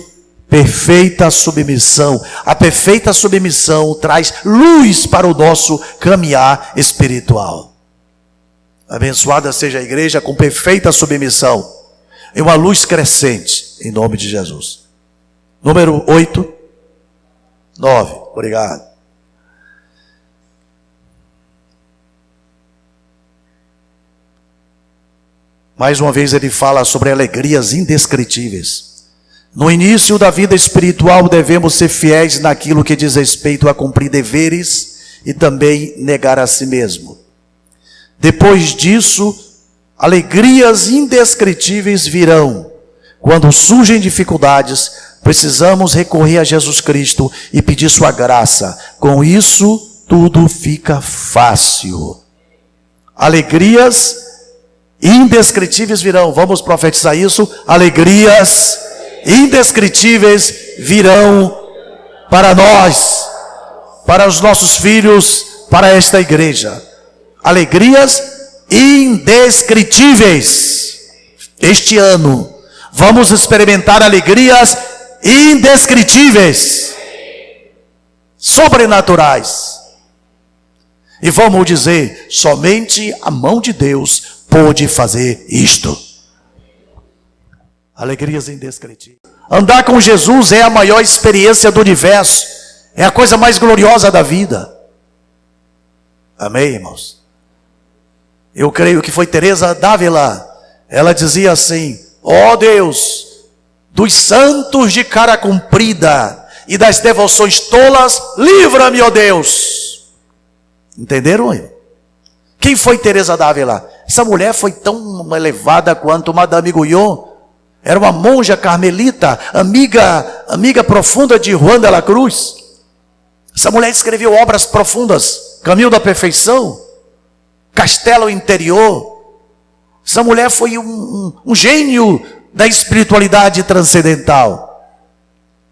Perfeita submissão. A perfeita submissão traz luz para o nosso caminhar espiritual. Abençoada seja a igreja com perfeita submissão. É uma luz crescente, em nome de Jesus. Número 8, 9. Obrigado. Mais uma vez ele fala sobre alegrias indescritíveis. No início da vida espiritual devemos ser fiéis naquilo que diz respeito a cumprir deveres e também negar a si mesmo. Depois disso, alegrias indescritíveis virão. Quando surgem dificuldades, precisamos recorrer a Jesus Cristo e pedir sua graça. Com isso, tudo fica fácil. Alegrias indescritíveis virão. Vamos profetizar isso. Alegrias indescritíveis virão para nós, para os nossos filhos, para esta igreja. Alegrias indescritíveis. Este ano vamos experimentar alegrias indescritíveis, sobrenaturais. E vamos dizer, somente a mão de Deus pôde fazer isto. Alegrias indescritíveis. Andar com Jesus é a maior experiência do universo. É a coisa mais gloriosa da vida. Amém, irmãos? Eu creio que foi Teresa d'Ávila. Ela dizia assim: ó Deus, dos santos de cara comprida e das devoções tolas, livra-me, ó Deus. Entenderam aí? Quem foi Teresa d'Ávila? Essa mulher foi tão elevada quanto Madame Guyon. Era uma monja carmelita, amiga profunda de Juan de la Cruz. Essa mulher escreveu obras profundas, Caminho da Perfeição, Castelo Interior. Essa mulher foi um gênio da espiritualidade transcendental.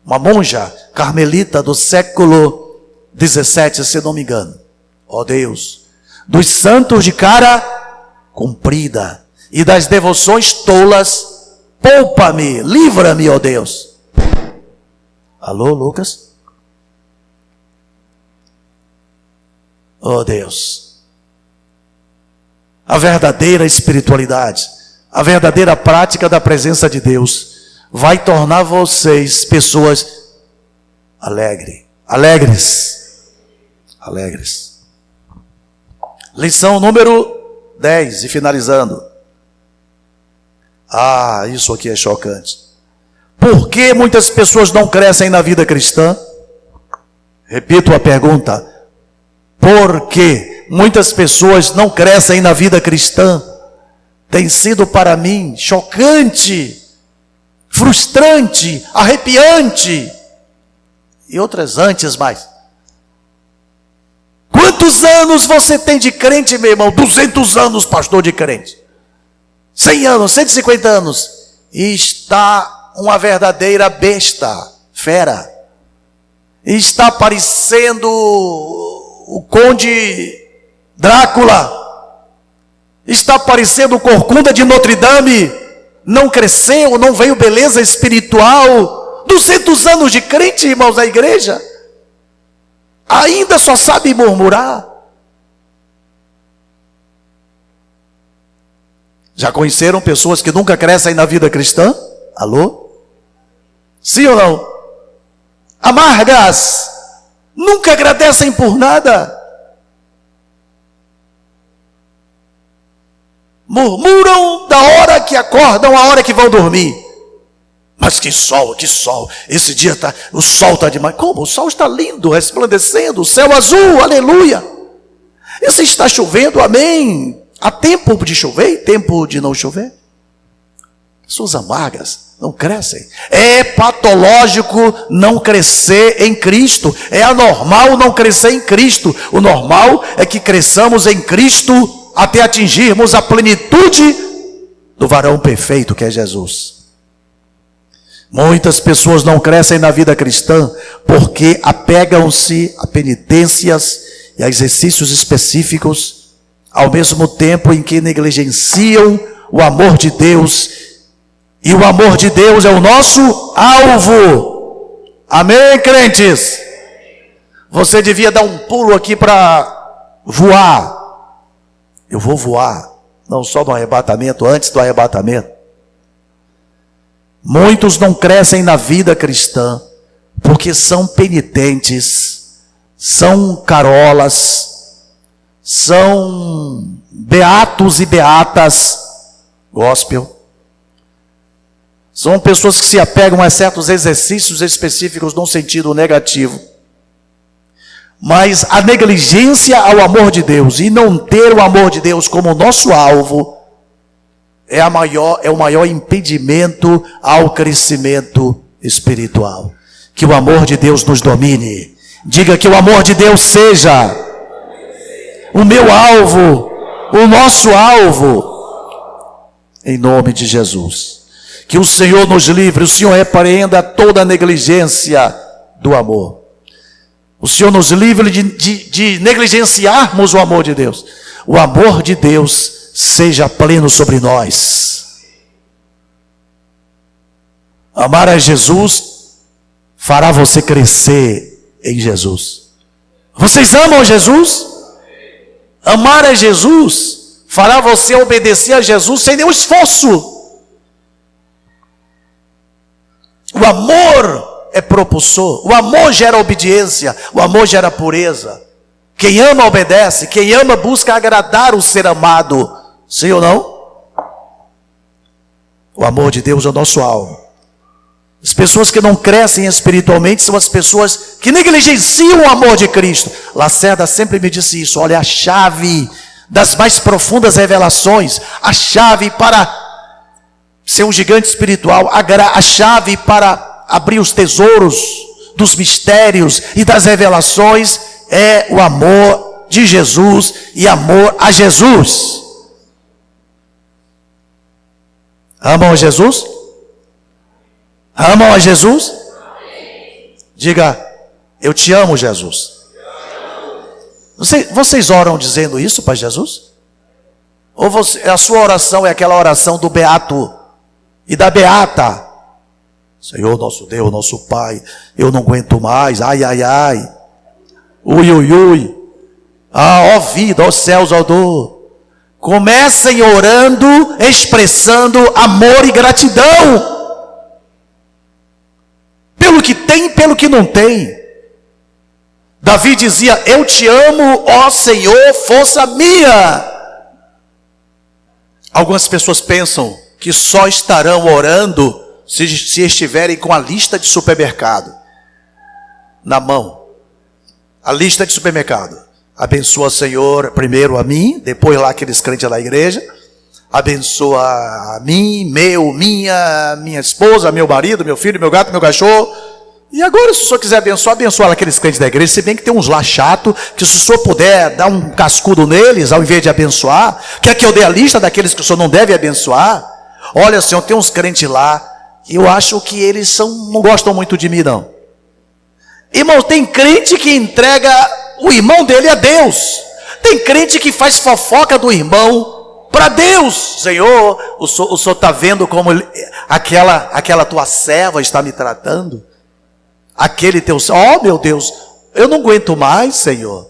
Uma monja carmelita do século 17, se não me engano. Ó Deus, dos santos de cara comprida e das devoções tolas, poupa-me, livra-me, ó Deus. Alô, Lucas? Ó Deus. A verdadeira espiritualidade, a verdadeira prática da presença de Deus vai tornar vocês pessoas alegres. Lição número 10, e finalizando. Isso aqui é chocante. Por que muitas pessoas não crescem na vida cristã? Repito a pergunta. Por que muitas pessoas não crescem na vida cristã? Tem sido para mim chocante, frustrante, arrepiante e outras antes mais. Quantos anos você tem de crente, meu irmão? 200 anos, pastor, de crente. 100 anos, 150 anos. E está uma verdadeira besta, fera. E está parecendo o Conde Drácula. Está parecendo o Corcunda de Notre Dame. Não cresceu, não veio beleza espiritual. 200 anos de crente, irmãos, da igreja. Ainda só sabe murmurar. Já conheceram pessoas que nunca crescem na vida cristã? Alô? Sim ou não? Amargas, nunca agradecem por nada. Murmuram da hora que acordam, a hora que vão dormir. Mas que sol, esse dia o sol está demais. Como? O sol está lindo, resplandecendo, o céu azul, aleluia. E se está chovendo, amém. Há tempo de chover e tempo de não chover. Pessoas amargas não crescem. É patológico não crescer em Cristo. É anormal não crescer em Cristo. O normal é que cresçamos em Cristo até atingirmos a plenitude do varão perfeito que é Jesus. Muitas pessoas não crescem na vida cristã porque apegam-se a penitências e a exercícios específicos, ao mesmo tempo em que negligenciam o amor de Deus. E o amor de Deus é o nosso alvo. Amém, crentes? Você devia dar um pulo aqui para voar. Eu vou voar, não só no arrebatamento, antes do arrebatamento. Muitos não crescem na vida cristã porque são penitentes, são carolas, são beatos e beatas, gospel. São pessoas que se apegam a certos exercícios específicos num sentido negativo. Mas a negligência ao amor de Deus e não ter o amor de Deus como nosso alvo é o maior impedimento ao crescimento espiritual. Que o amor de Deus nos domine. Diga que o amor de Deus seja o meu alvo, o nosso alvo, em nome de Jesus. Que o Senhor nos livre, o Senhor repreenda toda a negligência do amor. O Senhor nos livre de negligenciarmos o amor de Deus. O amor de Deus seja pleno sobre nós. Amar a Jesus fará você crescer em Jesus. Vocês amam Jesus? Amar a Jesus fará você obedecer a Jesus sem nenhum esforço. O amor é propulsor, o amor gera obediência, o amor gera pureza. Quem ama obedece, quem ama busca agradar o ser amado. Sim ou não? O amor de Deus é o nosso alvo. As pessoas que não crescem espiritualmente são as pessoas que negligenciam o amor de Cristo. Lacerda sempre me disse isso. Olha, a chave das mais profundas revelações, a chave para ser um gigante espiritual, a chave para abrir os tesouros dos mistérios e das revelações é o amor de Jesus e amor a Jesus. Amam a Jesus? Amam a Jesus? Diga, eu te amo, Jesus. Vocês oram dizendo isso para Jesus? Ou a sua oração é aquela oração do beato e da beata? Senhor, nosso Deus, nosso Pai, eu não aguento mais, ai, ai, ai, ui, ui, ui, ó vida, ó céus, ó dor. Comecem orando, expressando amor e gratidão, pelo que tem e pelo que não tem. Davi dizia, eu te amo, ó Senhor, força minha. Algumas pessoas pensam que só estarão orando se estiverem com a lista de supermercado na mão. A lista de supermercado. Abençoa, Senhor, primeiro a mim, depois lá aqueles crentes da igreja. Abençoa a mim, minha esposa, meu marido, meu filho, meu gato, meu cachorro. E agora, se o senhor quiser abençoar, abençoa aqueles crentes da igreja. Se bem que tem uns lá chato, que se o senhor puder dar um cascudo neles, ao invés de abençoar, quer que eu dê a lista daqueles que o senhor não deve abençoar? Olha, Senhor, tem uns crentes lá, eu acho que eles não gostam muito de mim, não. Irmão, tem crente que entrega o irmão dele a Deus. Tem crente que faz fofoca do irmão para Deus. Senhor, o senhor está vendo como aquela tua serva está me tratando? Aquele teu... Oh, meu Deus, eu não aguento mais, Senhor.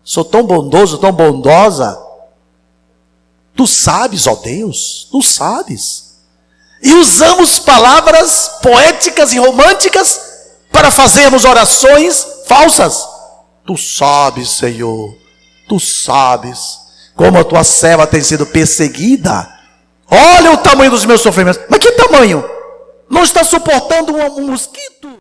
Sou tão bondoso, tão bondosa. Tu sabes, ó Deus, tu sabes. E usamos palavras poéticas e românticas para fazermos orações falsas. Tu sabes, Senhor, tu sabes como a tua serva tem sido perseguida. Olha o tamanho dos meus sofrimentos. Mas que tamanho? Não está suportando um mosquito.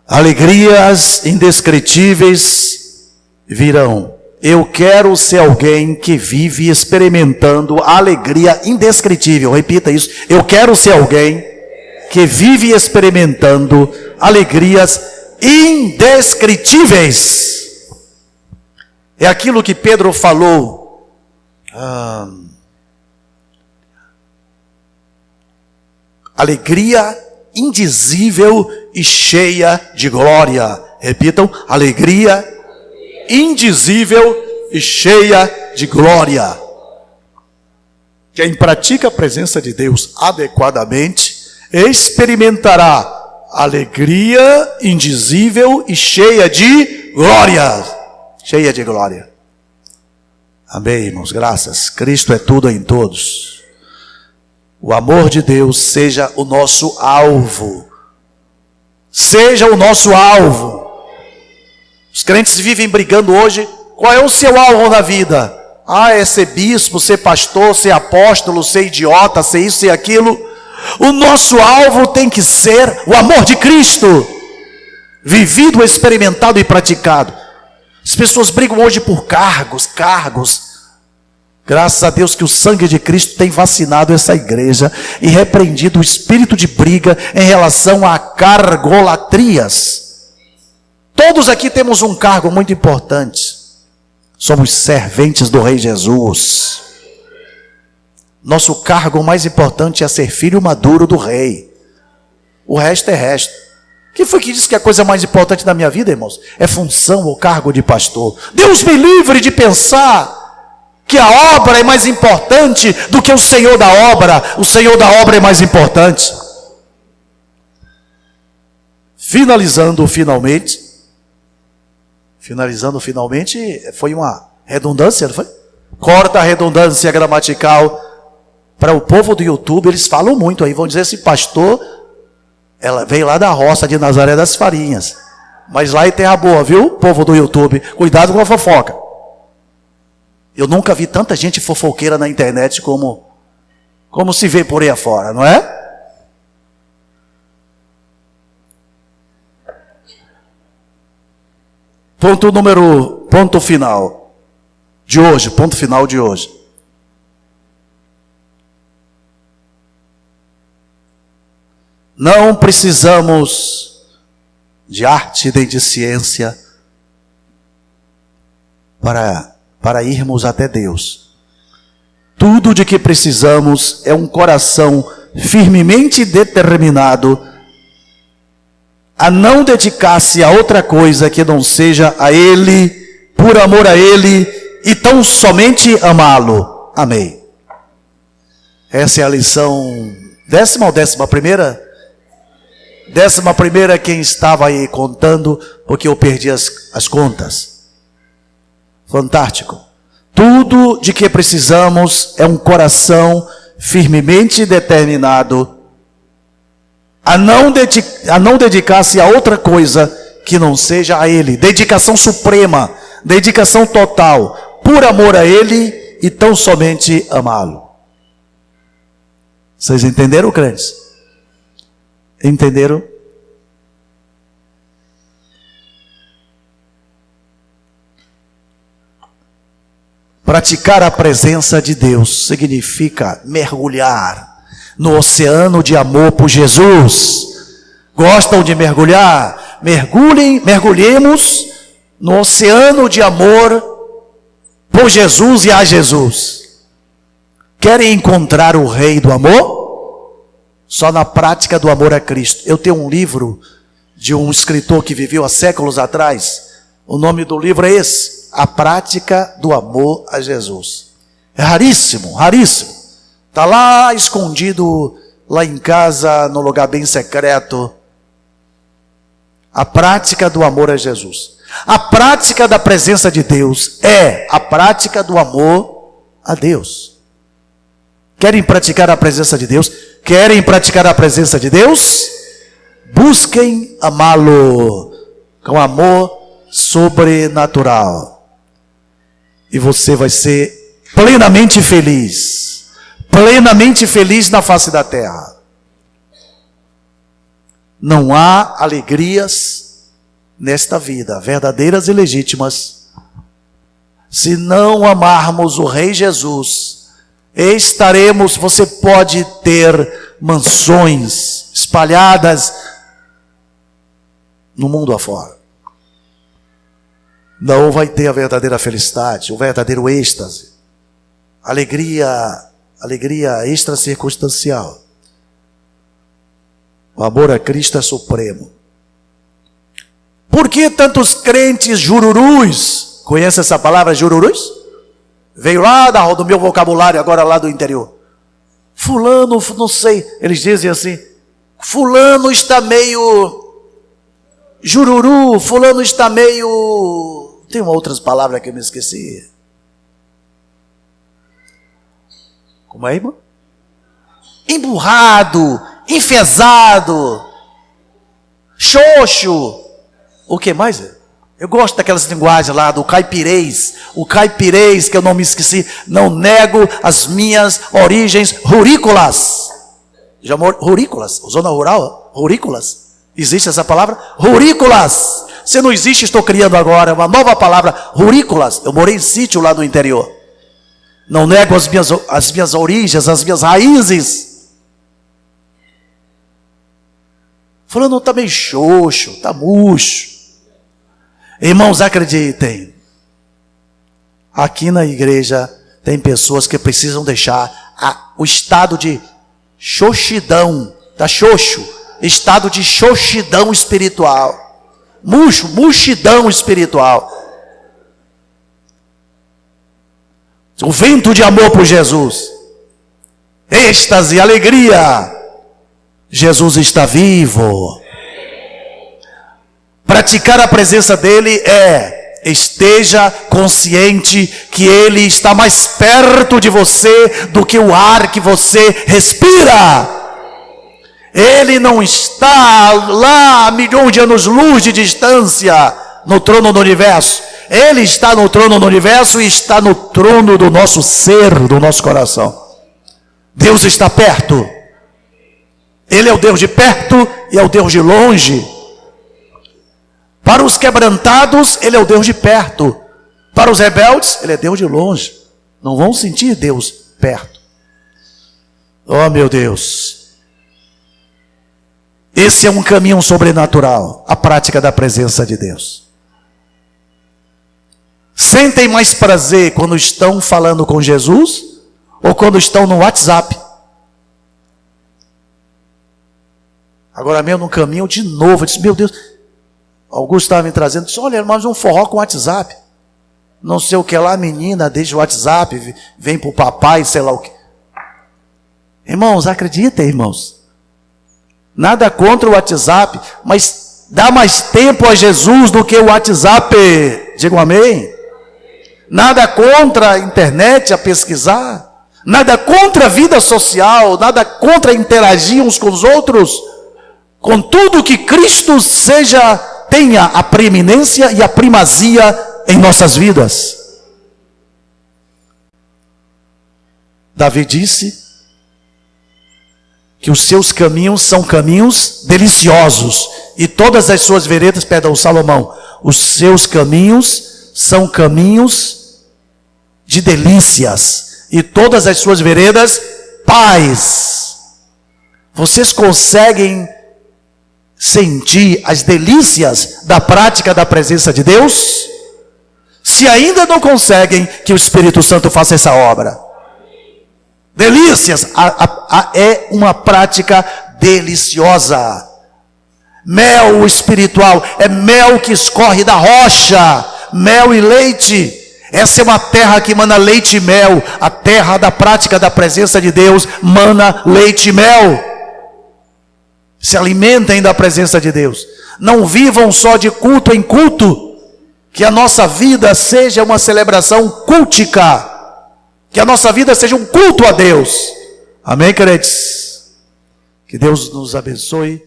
Alegrias indescritíveis virão. Eu quero ser alguém que vive experimentando a alegria indescritível. Repita isso. Eu quero ser alguém que vive experimentando alegrias indescritíveis. É aquilo que Pedro falou. Alegria indizível e cheia de glória. Repitam, alegria indizível e cheia de glória. Quem pratica a presença de Deus adequadamente experimentará alegria indizível e cheia de glória. Cheia de glória. Amém, irmãos, graças. Cristo é tudo em todos. O amor de Deus seja o nosso alvo. Seja o nosso alvo. Os crentes vivem brigando hoje. Qual é o seu alvo na vida? É ser bispo, ser pastor, ser apóstolo, ser idiota, ser isso, ser aquilo. O nosso alvo tem que ser o amor de Cristo, vivido, experimentado e praticado. As pessoas brigam hoje por cargos. Graças a Deus que o sangue de Cristo tem vacinado essa igreja e repreendido o espírito de briga em relação a cargolatrias. Todos aqui temos um cargo muito importante. Somos serventes do Rei Jesus. Nosso cargo mais importante é ser filho maduro do Rei. O resto é resto. Quem foi que disse que a coisa mais importante da minha vida, irmãos, é função ou cargo de pastor? Deus me livre de pensar que a obra é mais importante do que o Senhor da obra. O Senhor da obra é mais importante. Finalizando finalmente, foi uma redundância, não foi? Corta a redundância gramatical. Para o povo do YouTube, eles falam muito aí, vão dizer assim, pastor, ela veio lá da roça de Nazaré das Farinhas. Mas lá é terra boa, viu, povo do YouTube? Cuidado com a fofoca. Eu nunca vi tanta gente fofoqueira na internet como se vê por aí afora, não é? Ponto final de hoje. Não precisamos de arte nem de ciência para irmos até Deus. Tudo de que precisamos é um coração firmemente determinado a não dedicar-se a outra coisa que não seja a Ele, por amor a Ele, e tão somente amá-lo. Amém. Essa é a lição 10ª ou 11ª? 11ª, quem estava aí contando, porque eu perdi as contas. Fantástico. Tudo de que precisamos é um coração firmemente determinado a não dedicar-se a outra coisa que não seja a Ele. Dedicação suprema, dedicação total, por amor a Ele e tão somente amá-lo. Vocês entenderam, crentes? Entenderam? Praticar a presença de Deus significa mergulhar no oceano de amor por Jesus. Gostam de mergulhar? Mergulhemos no oceano de amor por Jesus e a Jesus. Querem encontrar o Rei do amor? Só na prática do amor a Cristo. Eu tenho um livro de um escritor que viveu há séculos atrás. O nome do livro é esse: A Prática do Amor a Jesus. É raríssimo, raríssimo. Está lá escondido, lá em casa, no lugar bem secreto. A prática do amor a Jesus. A prática da presença de Deus é a prática do amor a Deus. Querem praticar a presença de Deus? Querem praticar a presença de Deus? Busquem amá-lo com amor sobrenatural. E você vai ser plenamente feliz na face da terra. Não há alegrias nesta vida, verdadeiras e legítimas, se não amarmos o Rei Jesus. Você pode ter mansões espalhadas no mundo afora. Não vai ter a verdadeira felicidade, o verdadeiro êxtase, alegria extracircunstancial. O amor a Cristo é supremo. Por que tantos crentes jururus? Conhece essa palavra jururus? Veio lá do meu vocabulário, agora lá do interior. Fulano, não sei, eles dizem assim: fulano está meio jururu, fulano está meio... Tem outras palavras que eu me esqueci. Como é, irmão? Emburrado, enfesado, xoxo. O que mais? Eu gosto daquelas linguagens lá do caipirês. O caipirês, que eu não me esqueci. Não nego as minhas origens rurícolas. Já rurícolas? Zona rural? Rurícolas? Existe essa palavra? Rurícolas. Se não existe, estou criando agora uma nova palavra. Rurícolas. Eu morei em sítio lá no interior. Não nego as minhas origens, as minhas raízes. Falando, está meio xoxo, está murcho. Irmãos, acreditem. Aqui na igreja tem pessoas que precisam deixar o estado de xoxidão, tá xoxo, estado de xoxidão espiritual. Murchidão espiritual. O vento de amor por Jesus, êxtase, alegria. Jesus está vivo. Praticar a presença dele esteja consciente que ele está mais perto de você do que o ar que você respira. Ele não está lá a milhões de anos-luz de distância no trono do universo. Ele está no trono do universo e está no trono do nosso ser, do nosso coração. Deus está perto. Ele é o Deus de perto e é o Deus de longe. Para os quebrantados, ele é o Deus de perto. Para os rebeldes, ele é Deus de longe. Não vão sentir Deus perto. Oh, meu Deus. Esse é um caminho sobrenatural, a prática da presença de Deus. Sentem mais prazer quando estão falando com Jesus ou quando estão no WhatsApp? Agora mesmo no caminho de novo, eu disse, meu Deus, Augusto estava me trazendo, disse, olha, mas um forró com WhatsApp. Não sei o que lá, menina, deixa o WhatsApp, vem pro papai, sei lá o que. Irmãos, acreditem, irmãos. Nada contra o WhatsApp, mas dá mais tempo a Jesus do que o WhatsApp. Digam amém. Nada contra a internet, a pesquisar. Nada contra a vida social, nada contra interagir uns com os outros. Contudo que Cristo tenha a preeminência e a primazia em nossas vidas. Davi disse que os seus caminhos são caminhos deliciosos e todas as suas veredas, perdão, Salomão, os seus caminhos são caminhos de delícias e todas as suas veredas, paz. Vocês conseguem sentir as delícias da prática da presença de Deus? Se ainda não conseguem, que o Espírito Santo faça essa obra. Delícias é uma prática deliciosa. Mel espiritual é mel que escorre da rocha, mel e leite. Essa é uma terra que mana leite e mel. A terra da prática da presença de Deus mana leite e mel. Se alimentem da presença de Deus. Não vivam só de culto em culto. Que a nossa vida seja uma celebração cultica. Que a nossa vida seja um culto a Deus. Amém, queridos? Que Deus nos abençoe.